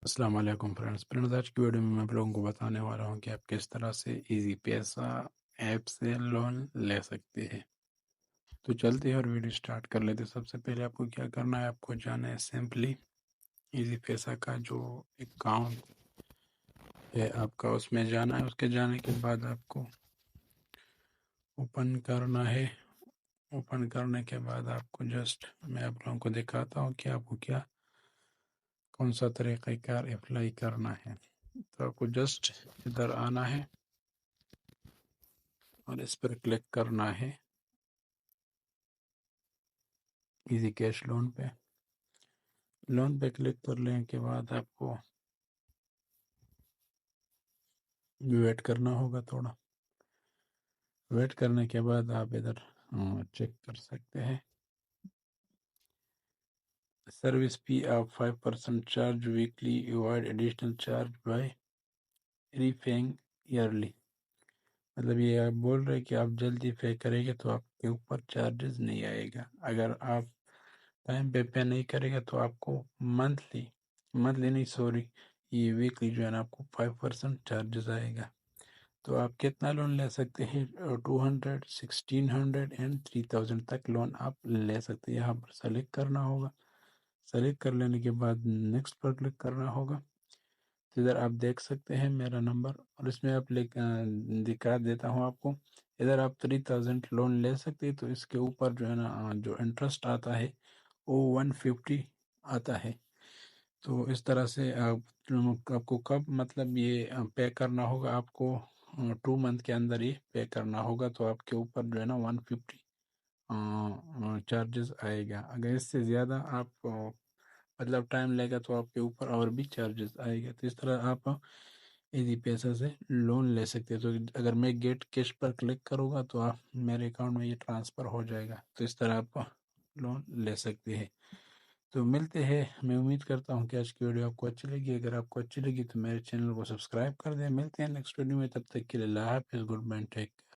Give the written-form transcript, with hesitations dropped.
السلام علیکم فرینڈز آج کی ویڈیو میں آپ لوگوں کو بتانے والا ہوں کہ آپ کس طرح سے ایزی پیسہ ایپ سے لون لے سکتے ہیں۔ تو چلتے ہیں اور ویڈیو سٹارٹ کر لیتے ہیں۔ سب سے پہلے آپ کو کیا کرنا ہے، آپ کو جانا ہے سمپلی ایزی پیسہ کا جو اکاؤنٹ ہے آپ کا، اس میں جانا ہے۔ اس کے جانے کے بعد آپ کو اوپن کرنا ہے۔ اوپن کرنے کے بعد آپ کو میں آپ لوگوں کو دکھاتا ہوں کہ آپ کو کون سا طریقہ کار اپلائی کرنا ہے۔ تو آپ کو ادھر آنا ہے اور اس پر کلک کرنا ہے ایزی کیش لون پہ۔ لون پہ کلک کرنے کے بعد آپ کو ویٹ کرنا ہوگا تھوڑا۔ ویٹ کرنے کے بعد آپ ادھر چیک کر سکتے ہیں service fee of 5% charge weekly avoid additional charge by refilling early. مطلب یہ آپ بول رہے کہ آپ جلدی پے کریں گے تو آپ کے اوپر چارجز نہیں آئے گا۔ اگر آپ ٹائم پے نہیں کرے گا تو آپ کو منتھلی نہیں سوری یہ ویکلی جو ہے نا آپ کو 5% چارجز آئے گا۔ تو آپ کتنا لون لے سکتے ہیں؟ 200، 1600 اینڈ 3000 تک لون آپ لے سکتے ہیں۔ یہاں پر سلیکٹ کرنا ہوگا۔ سلیکٹ کر لینے کے بعد نیکسٹ پر کلک کرنا ہوگا۔ تو ادھر آپ دیکھ سکتے ہیں میرا نمبر، اور اس میں آپ دکھا دیتا ہوں آپ کو۔ ادھر آپ 3000 لون لے سکتے ہیں، تو اس کے اوپر جو ہے نا جو انٹرسٹ آتا ہے وہ 150 آتا ہے۔ تو اس طرح سے آپ کو کب مطلب یہ پے کرنا ہوگا، آپ کو 2 منتھ کے اندر ہی پے کرنا ہوگا۔ تو آپ کے اوپر جو ہے نا 150 چارجز آئے گا۔ اگر اس سے زیادہ آپ مطلب ٹائم لے گا تو آپ کے اوپر اور بھی چارجز آئے گا۔ تو اس طرح آپ ایزی پیسہ سے لون لے سکتے ہیں۔ تو اگر میں گیٹ کیش پر کلک کروں گا تو آپ میرے اکاؤنٹ میں یہ ٹرانسفر ہو جائے گا۔ تو اس طرح آپ لون لے سکتے ہیں۔ تو ملتے ہیں، میں امید کرتا ہوں کہ آج کی ویڈیو آپ کو اچھی لگی۔ اگر آپ کو اچھی لگی تو میرے چینل کو سبسکرائب کر دیں۔ ملتے ہیں نیکسٹ ویڈیو میں، تب تک کے لیے اللہ حافظ، گڈ بائے، ٹیک کیئر۔